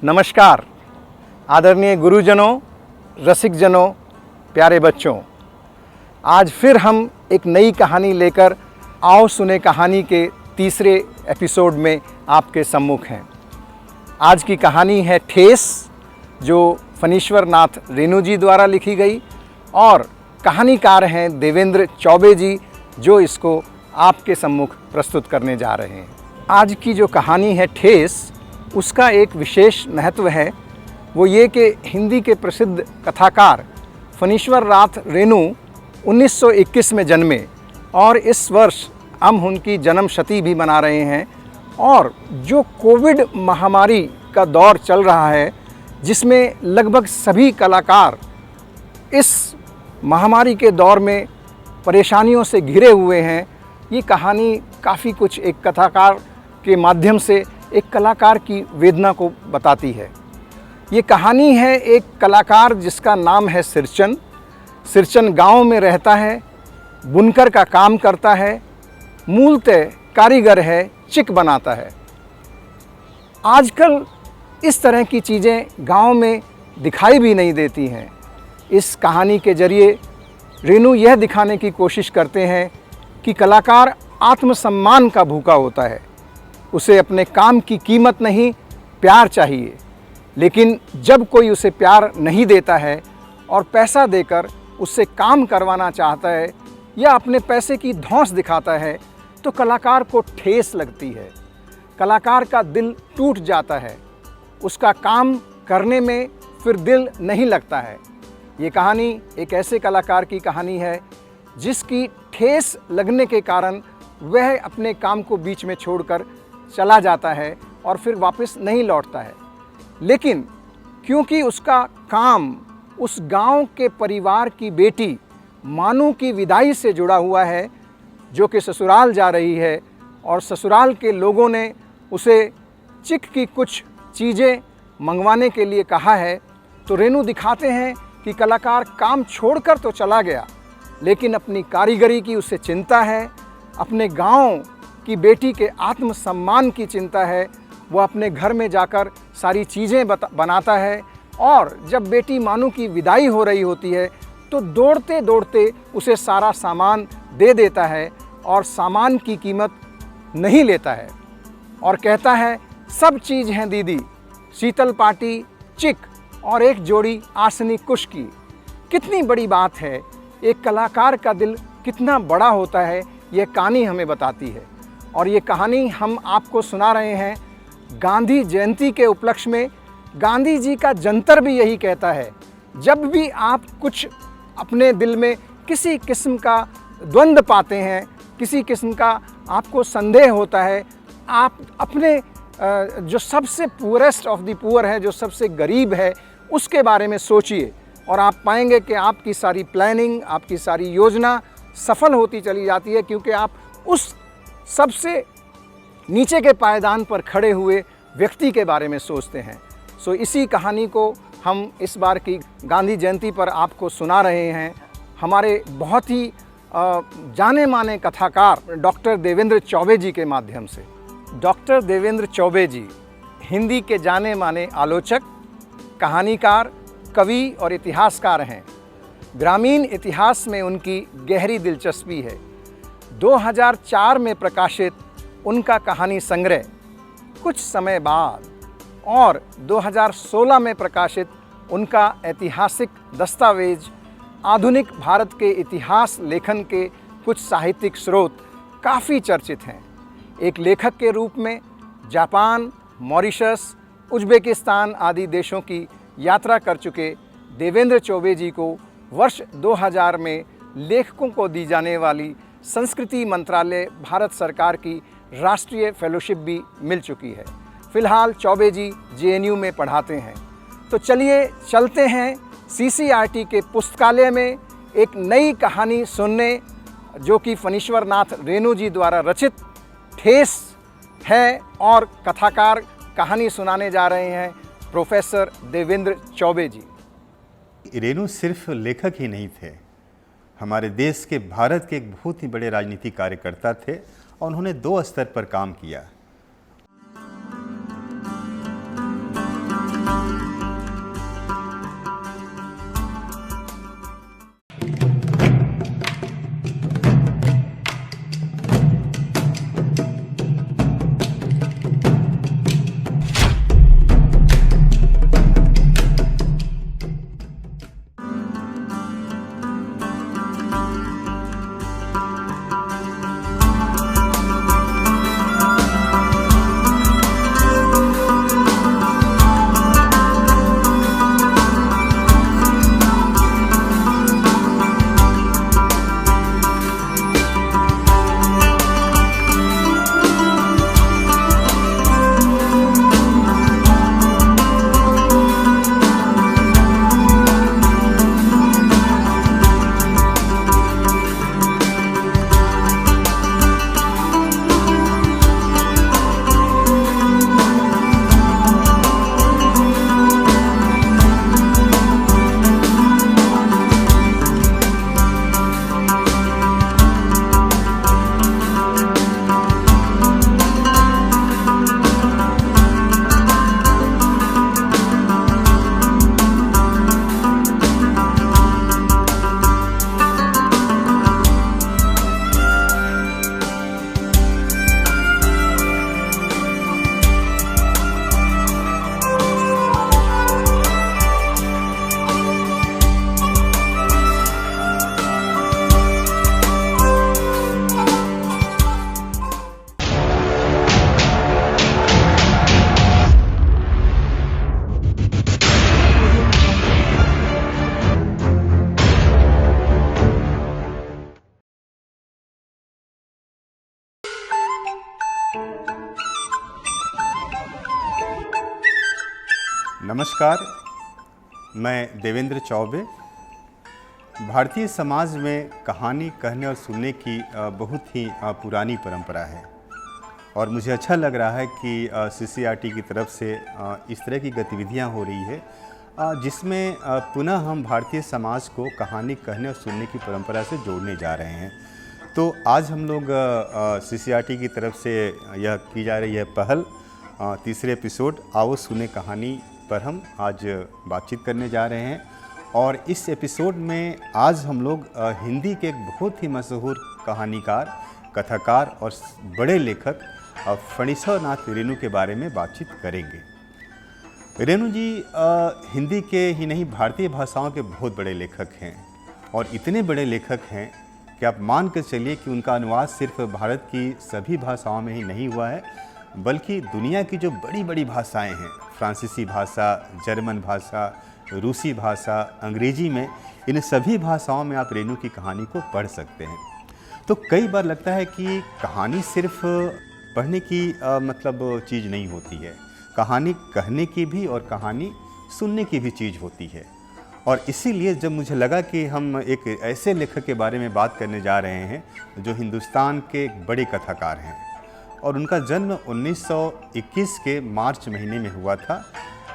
नमस्कार आदरणीय गुरुजनों, रसिकजनों, प्यारे बच्चों। आज फिर हम एक नई कहानी लेकर आओ सुने कहानी के तीसरे एपिसोड में आपके सम्मुख हैं। आज की कहानी है ठेस, जो फणीश्वर नाथ रेणु जी द्वारा लिखी गई और कहानीकार हैं देवेंद्र चौबे जी, जो इसको आपके सम्मुख प्रस्तुत करने जा रहे हैं। आज की जो कहानी है ठेस, उसका एक विशेष महत्व है। वो ये कि हिंदी के प्रसिद्ध कथाकार फणीश्वर नाथ रेणु 1921 में जन्मे और इस वर्ष हम उनकी जन्म शती भी मना रहे हैं। और जो कोविड महामारी का दौर चल रहा है, जिसमें लगभग सभी कलाकार इस महामारी के दौर में परेशानियों से घिरे हुए हैं, ये कहानी काफ़ी कुछ एक कथाकार के माध्यम से एक कलाकार की वेदना को बताती है। ये कहानी है एक कलाकार जिसका नाम है सिरचन। सिरचन गांव में रहता है, बुनकर का काम करता है, मूलतः कारीगर है, चिक बनाता है। आजकल इस तरह की चीज़ें गांव में दिखाई भी नहीं देती हैं। इस कहानी के जरिए रेणु यह दिखाने की कोशिश करते हैं कि कलाकार आत्मसम्मान का भूखा होता है। उसे अपने काम की कीमत नहीं, प्यार चाहिए। लेकिन जब कोई उसे प्यार नहीं देता है और पैसा देकर उससे काम करवाना चाहता है या अपने पैसे की धौंस दिखाता है, तो कलाकार को ठेस लगती है। कलाकार का दिल टूट जाता है, उसका काम करने में फिर दिल नहीं लगता है। ये कहानी एक ऐसे कलाकार की कहानी है जिसकी ठेस लगने के कारण वह अपने काम को बीच में छोड़कर चला जाता है और फिर वापस नहीं लौटता है। लेकिन क्योंकि उसका काम उस गांव के परिवार की बेटी मानू की विदाई से जुड़ा हुआ है, जो कि ससुराल जा रही है, और ससुराल के लोगों ने उसे चिक की कुछ चीज़ें मंगवाने के लिए कहा है, तो रेणु दिखाते हैं कि कलाकार काम छोड़कर तो चला गया, लेकिन अपनी कारीगरी की उसे चिंता है, अपने गांव की बेटी के आत्मसम्मान की चिंता है। वह अपने घर में जाकर सारी चीज़ें बनाता है और जब बेटी मानू की विदाई हो रही होती है तो दौड़ते दौड़ते उसे सारा सामान दे देता है और सामान की कीमत नहीं लेता है और कहता है, सब चीज़ हैं दीदी, शीतल पाटी, चिक और एक जोड़ी आसनी कुश की। कितनी बड़ी बात है, एक कलाकार का दिल कितना बड़ा होता है, यह कहानी हमें बताती है। और ये कहानी हम आपको सुना रहे हैं गांधी जयंती के उपलक्ष्य में। गांधी जी का जंतर भी यही कहता है, जब भी आप कुछ अपने दिल में किसी किस्म का द्वंद्व पाते हैं, किसी किस्म का आपको संदेह होता है, आप अपने जो सबसे पुअरेस्ट ऑफ द पुअर है, जो सबसे गरीब है, उसके बारे में सोचिए और आप पाएंगे कि आपकी सारी प्लानिंग, आपकी सारी योजना सफल होती चली जाती है, क्योंकि आप उस सबसे नीचे के पायदान पर खड़े हुए व्यक्ति के बारे में सोचते हैं। सो इसी कहानी को हम इस बार की गांधी जयंती पर आपको सुना रहे हैं। हमारे बहुत ही जाने माने कथाकार डॉक्टर देवेंद्र चौबे जी के माध्यम से। डॉक्टर देवेंद्र चौबे जी हिंदी के जाने माने आलोचक, कहानीकार, कवि और इतिहासकार हैं। ग्रामीण इतिहास में उनकी गहरी दिलचस्पी है। 2004 में प्रकाशित उनका कहानी संग्रह कुछ समय बाद और 2016 में प्रकाशित उनका ऐतिहासिक दस्तावेज आधुनिक भारत के इतिहास लेखन के कुछ साहित्यिक स्रोत काफ़ी चर्चित हैं। एक लेखक के रूप में जापान, मॉरिशस, उज़्बेकिस्तान आदि देशों की यात्रा कर चुके देवेंद्र चौबे जी को वर्ष 2000 में लेखकों को दी जाने वाली संस्कृति मंत्रालय भारत सरकार की राष्ट्रीय फेलोशिप भी मिल चुकी है। फ़िलहाल चौबे जी जेएनयू में पढ़ाते हैं। तो चलिए चलते हैं सीसीआरटी के पुस्तकालय में एक नई कहानी सुनने, जो कि फणीश्वर नाथ रेणु जी द्वारा रचित ठेस है और कथाकार कहानी सुनाने जा रहे हैं प्रोफेसर देवेंद्र चौबे जी। रेणु सिर्फ लेखक ही नहीं थे, हमारे देश के, भारत के एक बहुत ही बड़े राजनीतिक कार्यकर्ता थे और उन्होंने 2 स्तर पर काम किया। नमस्कार, मैं देवेंद्र चौबे। भारतीय समाज में कहानी कहने और सुनने की बहुत ही पुरानी परंपरा है और मुझे अच्छा लग रहा है कि CCRT की तरफ से इस तरह की गतिविधियां हो रही है जिसमें पुनः हम भारतीय समाज को कहानी कहने और सुनने की परंपरा से जोड़ने जा रहे हैं। तो आज हम लोग CCRT की तरफ से यह की जा रही है पहल, तीसरे एपिसोड आओ सुने कहानी पर हम आज बातचीत करने जा रहे हैं। और इस एपिसोड में आज हम लोग हिंदी के एक बहुत ही मशहूर कहानीकार, कथाकार और बड़े लेखक फणीश्वर नाथ रेणु के बारे में बातचीत करेंगे। रेणु जी हिंदी के ही नहीं भारतीय भाषाओं के बहुत बड़े लेखक हैं और इतने बड़े लेखक हैं कि आप मान कर चलिए कि उनका अनुवाद सिर्फ भारत की सभी भाषाओं में ही नहीं हुआ है, बल्कि दुनिया की जो बड़ी बड़ी भाषाएं हैं, फ्रांसीसी भाषा, जर्मन भाषा, रूसी भाषा, अंग्रेजी में, इन सभी भाषाओं में आप रेणु की कहानी को पढ़ सकते हैं। तो कई बार लगता है कि कहानी सिर्फ पढ़ने की मतलब चीज़ नहीं होती है, कहानी कहने की भी और कहानी सुनने की भी चीज़ होती है। और इसीलिए जब मुझे लगा कि हम एक ऐसे लेखक के बारे में बात करने जा रहे हैं जो हिंदुस्तान के एक बड़े कथाकार हैं और उनका जन्म 1921 के मार्च महीने में हुआ था,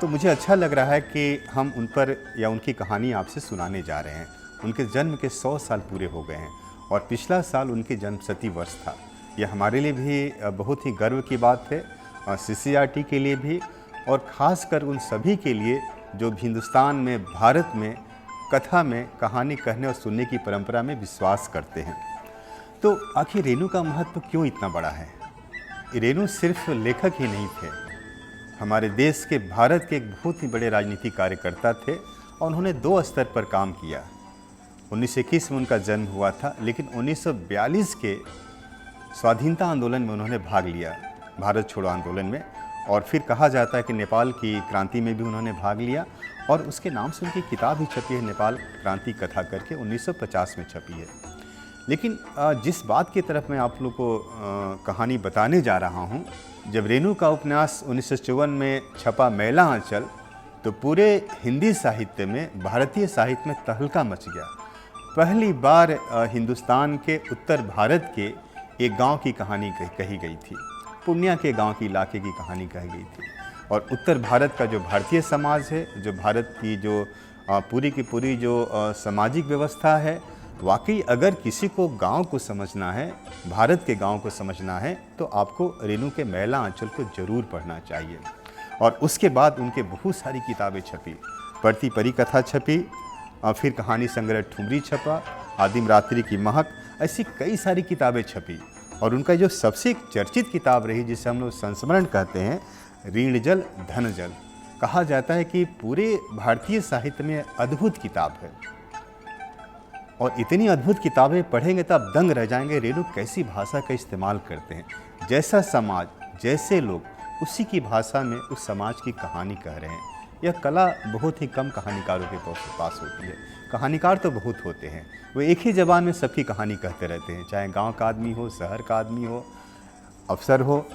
तो मुझे अच्छा लग रहा है कि हम उन पर या उनकी कहानी आपसे सुनाने जा रहे हैं। उनके जन्म के 100 साल पूरे हो गए हैं और पिछला साल उनकी जन्मशती वर्ष था। यह हमारे लिए भी बहुत ही गर्व की बात है, CCRT के लिए भी, और ख़ासकर उन सभी के लिए जो हिंदुस्तान में, भारत में कथा में कहानी कहने और सुनने की परंपरा में विश्वास करते हैं। तो आखिर रेणु का महत्व क्यों इतना बड़ा है? रेणु सिर्फ लेखक ही नहीं थे, हमारे देश के, भारत के एक बहुत ही बड़े राजनीतिक कार्यकर्ता थे और उन्होंने 2 स्तर पर काम किया। 1921 में उनका जन्म हुआ था, लेकिन 1942 के स्वाधीनता आंदोलन में उन्होंने भाग लिया, भारत छोड़ो आंदोलन में, और फिर कहा जाता है कि नेपाल की क्रांति में भी उन्होंने भाग लिया और उसके नाम से उनकी किताब ही छपी है, नेपाल क्रांति कथा करके, 1950 में छपी है। लेकिन जिस बात की तरफ मैं आप लोग को कहानी बताने जा रहा हूँ, जब रेणु का उपन्यास 1954 में छपा मैला आंचल, तो पूरे हिंदी साहित्य में, भारतीय साहित्य में तहलका मच गया। पहली बार हिंदुस्तान के उत्तर भारत के एक गांव की कहानी कही गई थी, पूर्णिया के गांव की इलाके की कहानी कही गई थी। और उत्तर भारत का जो भारतीय समाज है, जो भारत की जो पूरी की पूरी जो सामाजिक व्यवस्था है, वाकई अगर किसी को गांव को समझना है, भारत के गांव को समझना है, तो आपको रेणु के मैला आंचल को जरूर पढ़ना चाहिए। और उसके बाद उनके बहुत सारी किताबें छपी, पढ़ती परी कथा छपी, फिर कहानी संग्रह ठुमरी छपा, आदिम रात्रि की महक, ऐसी कई सारी किताबें छपी। और उनका जो सबसे चर्चित किताब रही, जिसे हम लोग संस्मरण कहते हैं, ऋण जल धन जल, कहा जाता है कि पूरे भारतीय साहित्य में अद्भुत किताब है। और इतनी अद्भुत किताबें पढ़ेंगे तो आप दंग रह जाएंगे, रेणु कैसी भाषा का इस्तेमाल करते हैं, जैसा समाज, जैसे लोग, उसी की भाषा में उस समाज की कहानी कह रहे हैं। यह कला बहुत ही कम कहानीकारों के पास होती है। कहानीकार तो बहुत होते हैं, वो एक ही ज़बान में सबकी कहानी कहते रहते हैं, चाहे गांव का आदमी हो, शहर का आदमी हो, अफसर हो।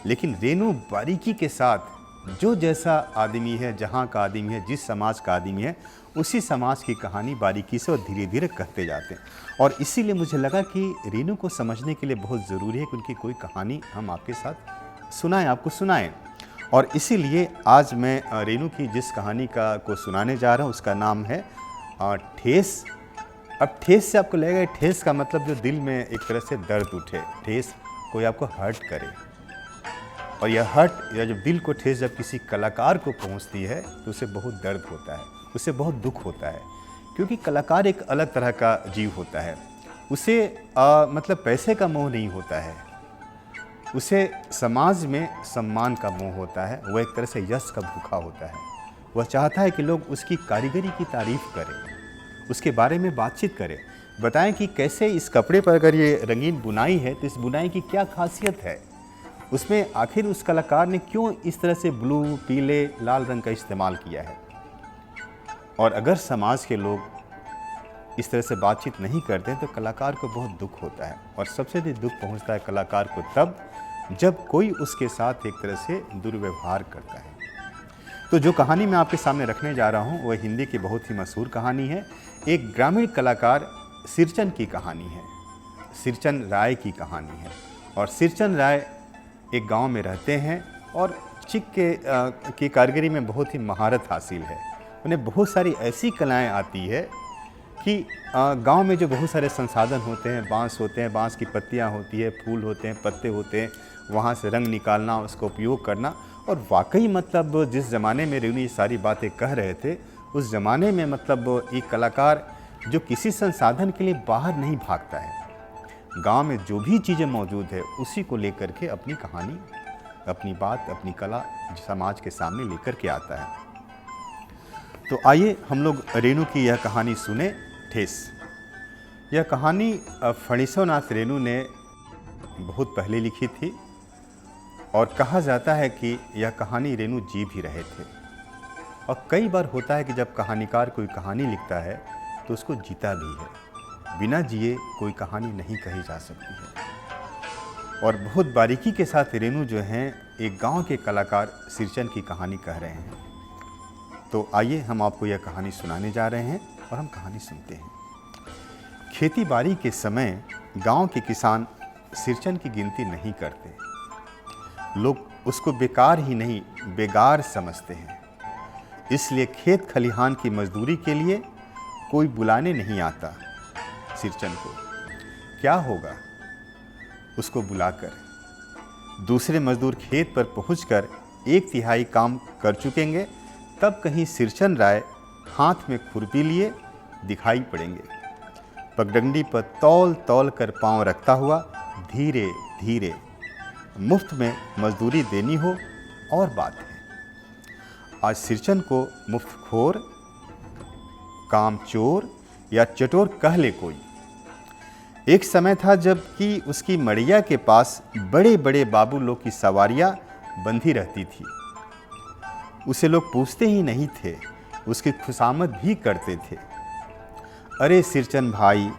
लेकिन रेणु बारीकी के साथ जो जैसा आदमी है, जहाँ का आदमी है, जिस समाज का आदमी है, उसी समाज की कहानी बारीकी से और धीरे धीरे कहते जाते हैं। और इसीलिए मुझे लगा कि रेणु को समझने के लिए बहुत ज़रूरी है कि उनकी कोई कहानी हम आपके साथ सुनाएं, आपको सुनाएं। और इसीलिए आज मैं रेणु की जिस कहानी को सुनाने जा रहा हूँ, उसका नाम है ठेस। अब ठेस से आपको लगेगा, ठेस का मतलब जो दिल में एक तरह से दर्द उठे, ठेस कोई आपको हर्ट करे। और यह हर्ट या जब दिल को ठेस जब किसी कलाकार को पहुंचती है तो उसे बहुत दर्द होता है, उसे बहुत दुख होता है, क्योंकि कलाकार एक अलग तरह का जीव होता है। उसे मतलब पैसे का मोह नहीं होता है, उसे समाज में सम्मान का मोह होता है, वह एक तरह से यश का भूखा होता है। वह चाहता है कि लोग उसकी कारीगरी की तारीफ़ करें, उसके बारे में बातचीत करें, बताएं कि कैसे इस कपड़े पर अगर ये रंगीन बुनाई है तो इस बुनाई की क्या खासियत है, उसमें आखिर उस कलाकार ने क्यों इस तरह से ब्लू, पीले, लाल रंग का इस्तेमाल किया है। और अगर समाज के लोग इस तरह से बातचीत नहीं करते हैं तो कलाकार को बहुत दुख होता है। और सबसे अधिक दुख पहुंचता है कलाकार को तब जब कोई उसके साथ एक तरह से दुर्व्यवहार करता है। तो जो कहानी मैं आपके सामने रखने जा रहा हूँ वह हिंदी की बहुत ही मशहूर कहानी है। एक ग्रामीण कलाकार सिरचन की कहानी है, सिरचन राय की कहानी है। और सिरचन राय एक गांव में रहते हैं और चिक की कारीगरी में बहुत ही महारत हासिल है। उन्हें बहुत सारी ऐसी कलाएं आती है कि गांव में जो बहुत सारे संसाधन होते हैं, बांस होते हैं, बांस की पत्तियां होती है, फूल होते हैं, पत्ते होते हैं, वहाँ से रंग निकालना, उसका उपयोग करना। और वाकई मतलब जिस ज़माने में रेणु ये सारी बातें कह रहे थे, उस ज़माने में मतलब एक कलाकार जो किसी संसाधन के लिए बाहर नहीं भागता है, गांव में जो भी चीज़ें मौजूद है उसी को लेकर के अपनी कहानी, अपनी बात, अपनी कला समाज के सामने लेकर के आता है। तो आइए हम लोग रेणु की यह कहानी सुने ठेस। यह कहानी फणीश्वरनाथ रेणु ने बहुत पहले लिखी थी और कहा जाता है कि यह कहानी रेणु जी भी रहे थे। और कई बार होता है कि जब कहानीकार कोई कहानी लिखता है तो उसको जीता भी है, बिना जिए कोई कहानी नहीं कही जा सकती है। और बहुत बारीकी के साथ रेणु जो हैं एक गांव के कलाकार सिरचन की कहानी कह रहे हैं। तो आइए हम आपको यह कहानी सुनाने जा रहे हैं और हम कहानी सुनते हैं। खेती बाड़ी के समय गांव के किसान सिरचन की गिनती नहीं करते। लोग उसको बेकार ही नहीं बेगार समझते हैं, इसलिए खेत खलिहान की मजदूरी के लिए कोई बुलाने नहीं आता। सिरचन को क्या होगा उसको बुलाकर? दूसरे मजदूर खेत पर पहुंचकर 1/3 काम कर चुकेंगे, तब कहीं सिरचन राय हाथ में खुरपी लिए दिखाई पड़ेंगे। पगडंडी पर तौल तौल कर पांव रखता हुआ धीरे धीरे। मुफ्त में मजदूरी देनी हो और बात है। आज सिरचन को मुफ्तखोर, कामचोर या चटोर कह ले कोई। एक समय था जबकि उसकी मड़िया के पास बड़े बड़े बाबू लोग की सवारियां बंधी रहती थी। उसे लोग पूछते ही नहीं थे, उसकी खुशामद भी करते थे। अरे सिरचन भाई,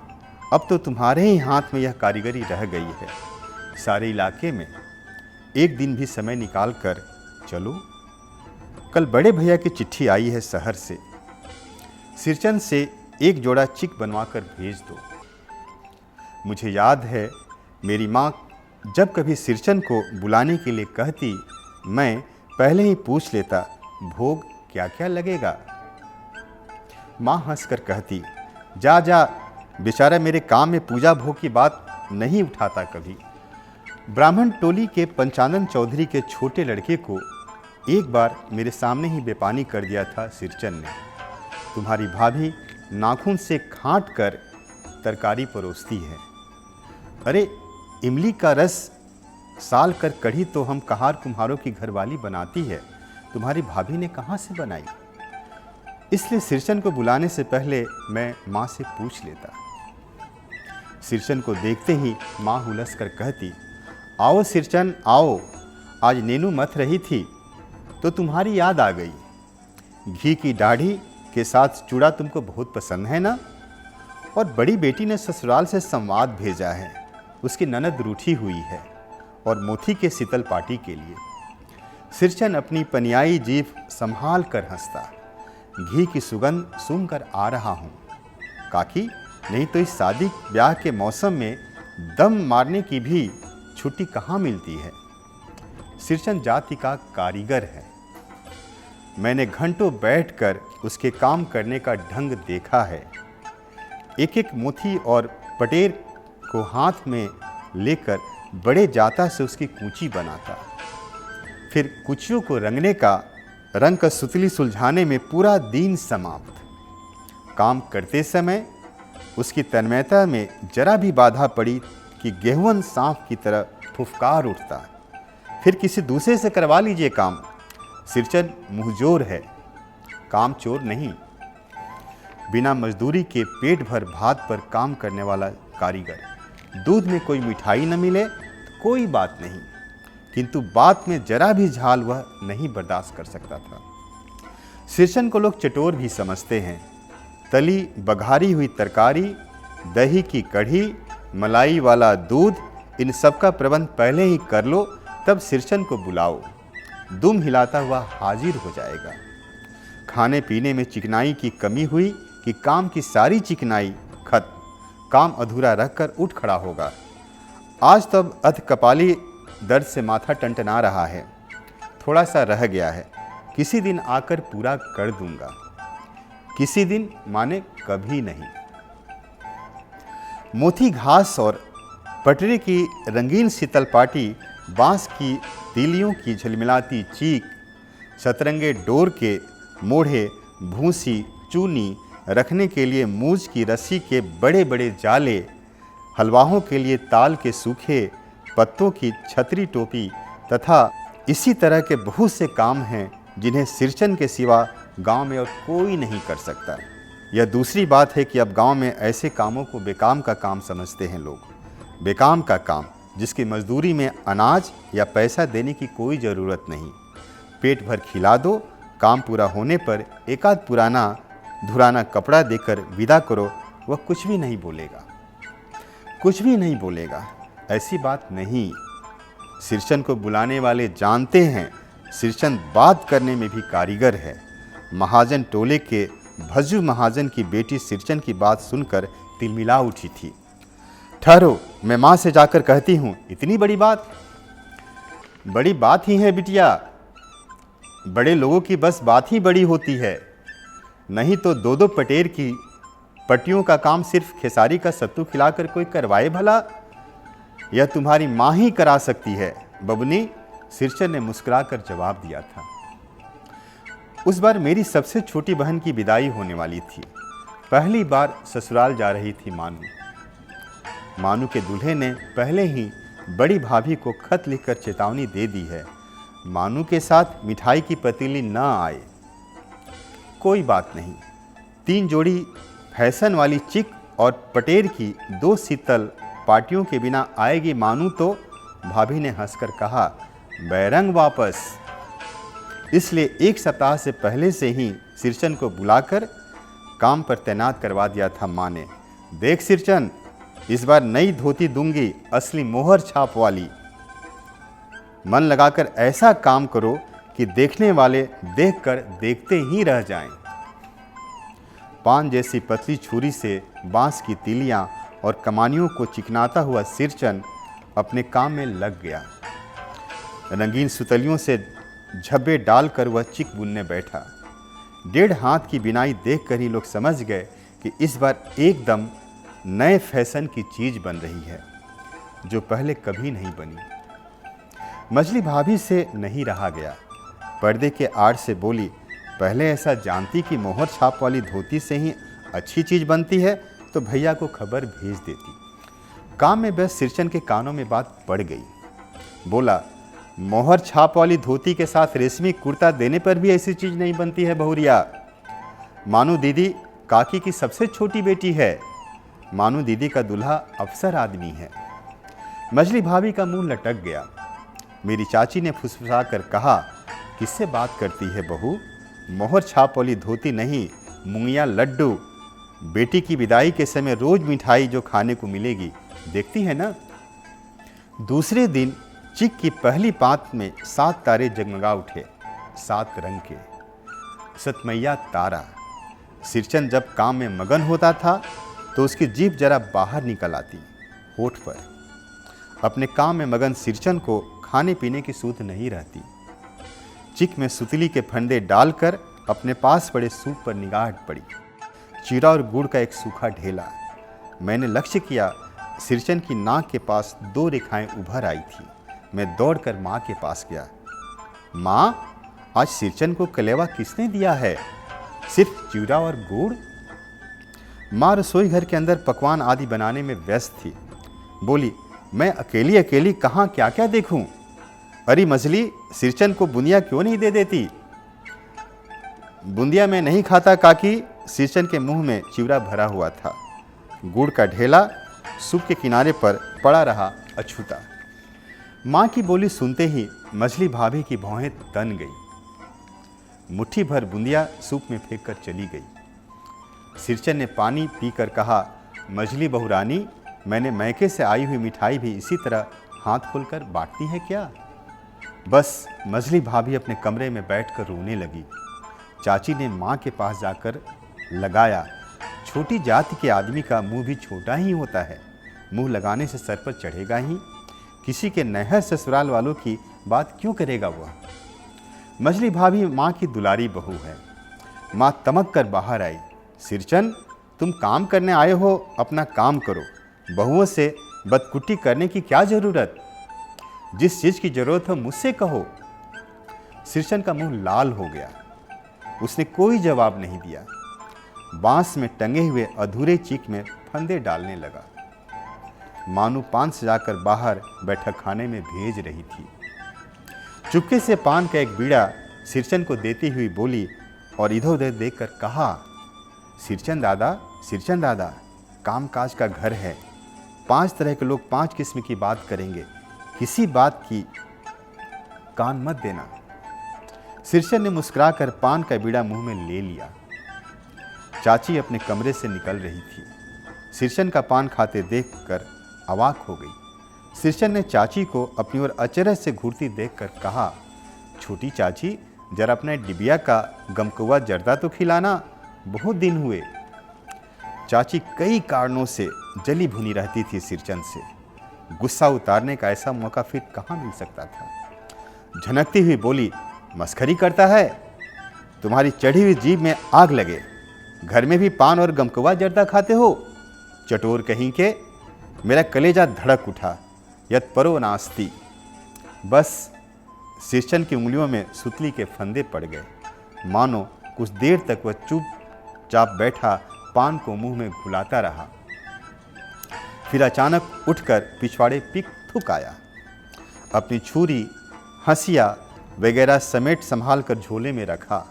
अब तो तुम्हारे ही हाथ में यह कारीगरी रह गई है। सारे इलाके में एक दिन भी समय निकाल कर चलो। कल बड़े भैया की चिट्ठी आई है शहर से। सिरचन से एक जोड़ा चिक बनवा कर भेज दो। मुझे याद है मेरी माँ जब कभी सिरचन को बुलाने के लिए कहती, मैं पहले ही पूछ लेता, भोग क्या क्या लगेगा। माँ हंसकर कहती, जा जा, बेचारा मेरे काम में पूजा भोग की बात नहीं उठाता कभी। ब्राह्मण टोली के पंचानन चौधरी के छोटे लड़के को एक बार मेरे सामने ही बेपानी कर दिया था सिरचन ने। तुम्हारी भाभी नाखून से खांट कर तरकारी परोसती है। अरे इमली का रस साल कर कढ़ी तो हम कहार कुम्हारों की घरवाली बनाती है, तुम्हारी भाभी ने कहाँ से बनाई? इसलिए सिरचन को बुलाने से पहले मैं माँ से पूछ लेता। सिरचन को देखते ही माँ हुलस कर कहती, आओ सिरचन आओ, आज नेनू मथ रही थी तो तुम्हारी याद आ गई। घी की दाढ़ी के साथ चूड़ा तुमको बहुत पसंद है ना? और बड़ी बेटी ने ससुराल से संवाद भेजा है, उसकी ननद रूठी हुई है और मोती के शीतल पार्टी के लिए। सिरचन अपनी पनियाई जीभ संभाल कर हंसता, घी की सुगंध सूंघकर आ रहा हूँ काकी, नहीं तो इस शादी ब्याह के मौसम में दम मारने की भी छुट्टी कहाँ मिलती है। सिरचन जाति का कारीगर है। मैंने घंटों बैठकर उसके काम करने का ढंग देखा है। एक एक मोती और पटेर को हाथ में लेकर बड़े जाता से उसकी कूंची बनाता, फिर कुचियों को रंगने का रंग का सुतली सुलझाने में पूरा दिन समाप्त। काम करते समय उसकी तन्मयता में जरा भी बाधा पड़ी कि गेहूं सांप की तरह फुफकार उठता। फिर किसी दूसरे से करवा लीजिए काम। सिरचन मुंहजोर है, काम चोर नहीं। बिना मजदूरी के पेट भर भात पर काम करने वाला कारीगर। दूध में कोई मिठाई न मिले तो कोई बात नहीं, किंतु बात में जरा भी झाल वह नहीं बर्दाश्त कर सकता था। सिरचन को लोग चटोर भी समझते हैं। तली बघारी हुई तरकारी, दही की कढ़ी, मलाई वाला दूध, इन सब का प्रबंध पहले ही कर लो, तब सिरचन को बुलाओ। दुम हिलाता हुआ हाजिर हो जाएगा। खाने पीने में चिकनाई की कमी हुई कि काम की सारी चिकनाई खत्म, काम अधूरा रखकर उठ खड़ा होगा। आज तब अध कपाली दर्द से माथा टंटना रहा है, थोड़ा सा रह गया है, किसी दिन आकर पूरा कर दूंगा। किसी दिन माने कभी नहीं। मोती घास और पटरी की रंगीन शीतल पाटी, बांस की तीलियों की झिलमिलाती चीख, सतरंगे डोर के मोढ़े, भूसी चूनी रखने के लिए मूज की रस्सी के बड़े बड़े जाले, हलवाहों के लिए ताल के सूखे पत्तों की छतरी टोपी तथा इसी तरह के बहुत से काम हैं जिन्हें सिरचन के सिवा गांव में और कोई नहीं कर सकता। यह दूसरी बात है कि अब गांव में ऐसे कामों को बेकाम का काम समझते हैं लोग। बेकाम का काम जिसकी मजदूरी में अनाज या पैसा देने की कोई ज़रूरत नहीं। पेट भर खिला दो, काम पूरा होने पर एकाध पुराना धुराना कपड़ा देकर विदा करो, वह कुछ भी नहीं बोलेगा, कुछ भी नहीं बोलेगा। ऐसी बात नहीं। सिरचन को बुलाने वाले जानते हैं सिरचन बात करने में भी कारीगर है। महाजन टोले के भज्जू महाजन की बेटी सिरचन की बात सुनकर तिलमिला उठी थी। ठहरो, मैं माँ से जाकर कहती हूँ। इतनी बड़ी बात? बड़ी बात ही है बिटिया। बड़े लोगों की बस बात ही बड़ी होती है, नहीं तो दो दो पटेर की पट्टियों का काम सिर्फ खेसारी का सत्तू खिलाकर कोई करवाए भला? यह तुम्हारी माँ ही करा सकती है बबनी, सिरचन ने मुस्कुराकर जवाब दिया था। उस बार मेरी सबसे छोटी बहन की विदाई होने वाली थी। पहली बार ससुराल जा रही थी मानू। मानू के दूल्हे ने पहले ही बड़ी भाभी को खत लिखकर चेतावनी दे दी है, मानू के साथ मिठाई की पतीली न आए। कोई बात नहीं, 3 जोड़ी फैशन वाली चिक और पटेर की 2 शीतल पार्टियों के बिना आएगी मानू तो? भाभी ने हंसकर कहा, बैरंग वापस। इसलिए 1 सप्ताह से पहले से ही सिरचन को बुलाकर काम पर तैनात करवा दिया था माँ ने। देख सिरचन, इस बार नई धोती दूंगी, असली मोहर छाप वाली। मन लगाकर ऐसा काम करो कि देखने वाले देखकर देखते ही रह जाएं। पान जैसी पतली छुरी से बांस की तीलियां और कमानियों को चिकनाता हुआ सिरचन अपने काम में लग गया। रंगीन सुतलियों से झब्बे डालकर वह चिक बुनने बैठा। 1.5 हाथ की बिनाई देखकर ही लोग समझ गए कि इस बार एकदम नए फैशन की चीज़ बन रही है, जो पहले कभी नहीं बनी। मछली भाभी से नहीं रहा गया। पर्दे के आड़ से बोली, पहले ऐसा जानती कि मोहर छाप वाली धोती से ही अच्छी चीज़ बनती है तो भैया को खबर भेज देती। काम में व्यस्त सिरचन के कानों में बात पड़ गई। बोला, मोहर छाप वाली धोती के साथ रेशमी कुर्ता देने पर भी ऐसी चीज़ नहीं बनती है बहुरिया। मानू दीदी काकी की सबसे छोटी बेटी है। मानू दीदी का दूल्हा अफसर आदमी है। मछली भाभी का मुंह लटक गया। मेरी चाची ने फुसफुसा कर कहा, किससे बात करती है बहू? मोहर छाप वाली धोती नहीं, मुंगिया लड्डू। बेटी की विदाई के समय रोज मिठाई जो खाने को मिलेगी, देखती है ना। दूसरे दिन चिक की पहली पात में 7 तारे जगमगा उठे, 7 रंग के। सतमैया तारा। सिरचन जब काम में मगन होता था तो उसकी जीभ जरा बाहर निकल आती होठ पर। अपने काम में मगन सिरचन को खाने पीने की सूध नहीं रहती। चिक में सुतली के फंदे डालकर अपने पास पड़े सूप पर निगाह पड़ी। चीरा और गुड़ का एक सूखा ढेला। मैंने लक्ष्य किया, सिरचन की नाक के पास 2 रेखाएं उभर आई थी। मैं दौड़कर माँ के पास गया। माँ, आज सिरचन को कलेवा किसने दिया है? सिर्फ चीरा और गुड़? माँ रसोई घर के अंदर पकवान आदि बनाने में व्यस्त थी। बोली, मैं अकेली अकेली कहाँ क्या क्या देखूं? अरे मछली, सिरचन को बुंदिया क्यों नहीं दे देती? बुंदिया मैं नहीं खाता काकी। सिरचन के मुंह में चिवड़ा भरा हुआ था। गुड़ का ढेला सूप के किनारे पर पड़ा रहा अछूता। माँ की बोली सुनते ही मछली भाभी की भौहें तन गई। मुट्ठी भर बुंदिया सूप में फेंक कर चली गई। सिरचन ने पानी पीकर कहा, मछली बहुरानी, मैंने मैके से आई हुई मिठाई भी इसी तरह हाथ खोलकर बांटती है क्या? बस मछली भाभी अपने कमरे में बैठकर रोने लगी। चाची ने माँ के पास जाकर लगाया। छोटी जाति के आदमी का मुंह भी छोटा ही होता है, मुंह लगाने से सर पर चढ़ेगा ही, किसी के नहर ससुराल वालों की बात क्यों करेगा वह। मछली भाभी माँ की दुलारी बहू है। माँ तमक कर बाहर आई। सिरचन, तुम काम करने आए हो, अपना काम करो, बहुओं से बदकुट्टी करने की क्या जरूरत। जिस चीज की जरूरत हो मुझसे कहो। सिरचन का मुंह लाल हो गया। उसने कोई जवाब नहीं दिया। बांस में टंगे हुए अधूरे चीक में फंदे डालने लगा। मानू पान सजाकर बाहर बैठक खाने में भेज रही थी। चुपके से पान का एक बीड़ा सिरचन को देती हुई बोली और इधर उधर देखकर कहा, सिरचन दादा, काम काज का घर है। 5 तरह के लोग 5 किस्म की बात करेंगे, किसी बात की कान मत देना। सिरचन ने मुस्कुराकर पान का बीड़ा मुंह में ले लिया। चाची अपने कमरे से निकल रही थी। सिरचन का पान खाते देखकर अवाक हो गई। सिरचन ने चाची को अपनी ओर अचरज से घूरती देखकर कहा, छोटी चाची, जरा अपने डिबिया का गमकौआ जर्दा तो खिलाना, बहुत दिन हुए। चाची कई कारणों से जली भुनी रहती थी सिरचन से। गुस्सा उतारने का ऐसा मौका फिर कहाँ मिल सकता था। झनकती हुई बोली, मस्खरी करता है, तुम्हारी चढ़ी हुई जीभ में आग लगे। घर में भी पान और गमकौआ जर्दा खाते हो, चटोर कहीं के। मेरा कलेजा धड़क उठा। यत परो नास्ती। बस सिरचन की उंगलियों में सुतली के फंदे पड़ गए। मानो कुछ देर तक वह चुपचाप बैठा पान को मुंह में घुलाता रहा। फिर अचानक उठकर पिछवाड़े पिक थुक आया। अपनी छुरी, हंसिया वगैरह समेट संभाल कर झोले में रखा।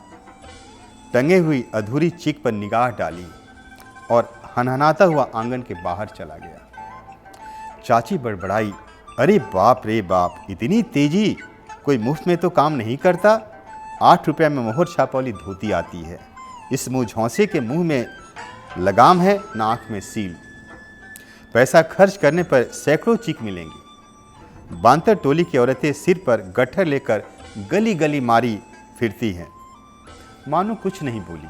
टंगे हुई अधूरी चीक पर निगाह डाली और हनहनाता हुआ आंगन के बाहर चला गया। चाची बड़बड़ाई, अरे बाप रे बाप, इतनी तेजी, कोई मुफ्त में तो काम नहीं करता। 8 रुपये में मोहर छाप वाली धोती आती है। इस मुँह झौंसे के मुंह में लगाम है, ना आँख में सील। पैसा खर्च करने पर सैकड़ों चीक मिलेंगी। बांतर टोली की औरतें सिर पर गट्ठर लेकर गली गली मारी फिरती हैं। मानो कुछ नहीं बोली,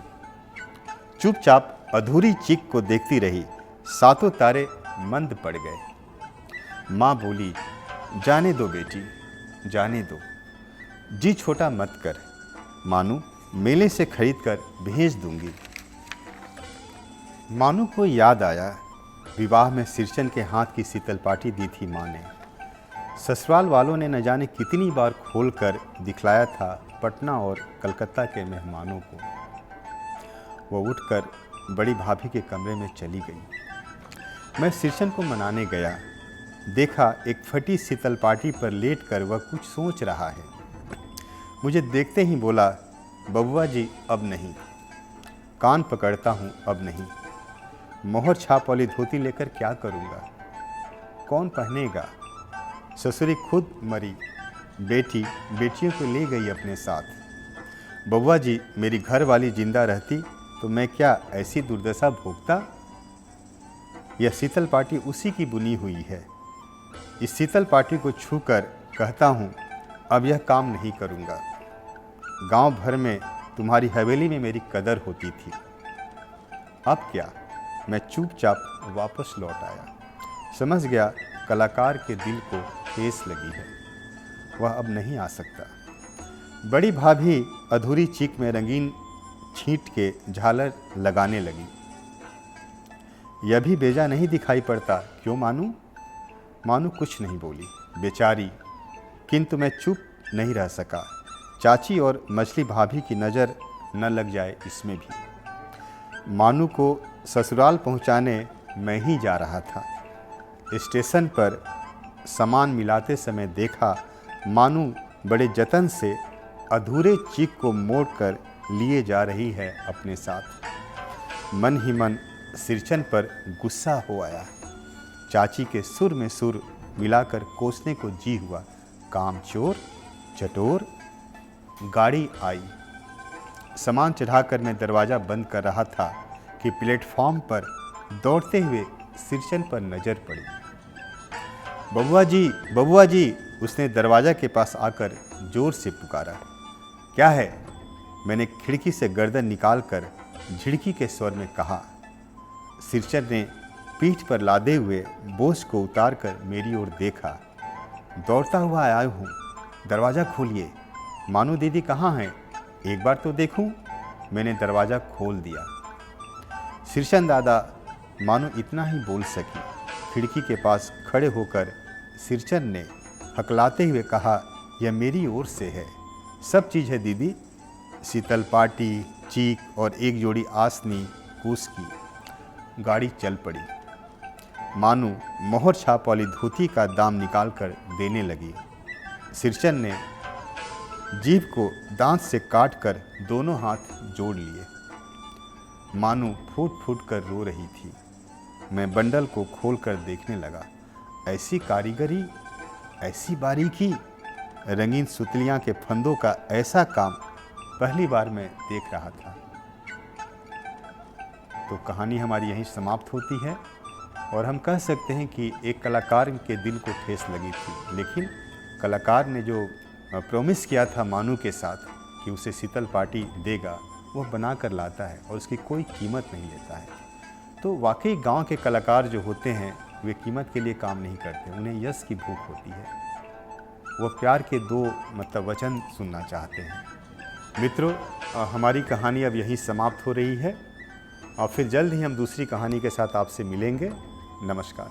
चुपचाप अधूरी चीक को देखती रही। 7 तारे मंद पड़ गए। माँ बोली, जाने दो बेटी, जाने दो, जी छोटा मत कर, मानू मेले से खरीद कर भेज दूंगी। मानू को याद आया, विवाह में सिरचन के हाथ की शीतल पाटी दी थी माँ ने। ससुराल वालों ने न जाने कितनी बार खोलकर दिखलाया था पटना और कलकत्ता के मेहमानों को। वह उठकर बड़ी भाभी के कमरे में चली गई। मैं सिरचन को मनाने गया। देखा एक फटी शीतल पाटी पर लेटकर वह कुछ सोच रहा है। मुझे देखते ही बोला, बबुआ जी अब नहीं, कान पकड़ता हूँ अब नहीं। मोहर छाप वाली धोती लेकर क्या करूँगा, कौन पहनेगा। ससुरी खुद मरी, बेटियों को ले गई अपने साथ। बबुआ जी, मेरी घर वाली जिंदा रहती तो मैं क्या ऐसी दुर्दशा भोगता। यह शीतल पाटी उसी की बुनी हुई है। इस शीतल पाटी को छूकर कहता हूँ अब यह काम नहीं करूँगा। गांव भर में तुम्हारी हवेली में मेरी कदर होती थी। अब क्या। मैं चुपचाप वापस लौट आया। समझ गया कलाकार के दिल को ठेस लगी है, वह अब नहीं आ सकता। बड़ी भाभी अधूरी चीक में रंगीन छींट के झालर लगाने लगी। यह भी बेजा नहीं दिखाई पड़ता, क्यों मानू। मानू कुछ नहीं बोली, बेचारी। किंतु मैं चुप नहीं रह सका। चाची और मछली भाभी की नज़र न लग जाए इसमें भी। मानू को ससुराल पहुंचाने मैं ही जा रहा था। स्टेशन पर सामान मिलाते समय देखा मानू बड़े जतन से अधूरे चीक को मोड़कर लिए जा रही है अपने साथ। मन ही मन सिरचन पर गुस्सा हो आया। चाची के सुर में सुर मिलाकर कोसने को जी हुआ। कामचोर, चटोर। गाड़ी आई। सामान चढ़ाकर मैं दरवाज़ा बंद कर रहा था कि प्लेटफॉर्म पर दौड़ते हुए सिरचन पर नज़र पड़ी। बबुआ जी, उसने दरवाज़ा के पास आकर जोर से पुकारा। क्या है? मैंने खिड़की से गर्दन निकालकर झिड़की के स्वर में कहा। सिरचर ने पीठ पर लादे हुए बोझ को उतारकर मेरी ओर देखा। दौड़ता हुआ आया हूँ, दरवाज़ा खोलिए। मानू दीदी कहाँ हैं? एक बार तो देखूं। मैंने दरवाज़ा खोल दिया। सिरचंद दादा मानो इतना ही बोल सकी। खिड़की के पास खड़े होकर सिरचंद ने हकलाते हुए कहा, यह मेरी ओर से है, सब चीज़ है दीदी। शीतल पाटी, चीक और एक जोड़ी आसनी कूस की। गाड़ी चल पड़ी। मानू मोहर छाप वाली धोती का दाम निकाल कर देने लगी। सिरचंद ने जीभ को दांत से काट कर दोनों हाथ जोड़ लिए। मानू फूट फूट कर रो रही थी। मैं बंडल को खोल कर देखने लगा। ऐसी कारीगरी, ऐसी बारीकी, रंगीन सुतलियाँ के फंदों का ऐसा काम पहली बार मैं देख रहा था। तो कहानी हमारी यहीं समाप्त होती है और हम कह सकते हैं कि एक कलाकार के दिल को ठेस लगी थी, लेकिन कलाकार ने जो प्रॉमिस किया था मानू के साथ कि उसे शीतल पाटी देगा, वह बना कर लाता है और उसकी कोई कीमत नहीं लेता है। तो वाकई गांव के कलाकार जो होते हैं वे कीमत के लिए काम नहीं करते, उन्हें यश की भूख होती है। वह प्यार के दो वचन सुनना चाहते हैं। मित्रों, हमारी कहानी अब यहीं समाप्त हो रही है और फिर जल्द ही हम दूसरी कहानी के साथ आपसे मिलेंगे। नमस्कार।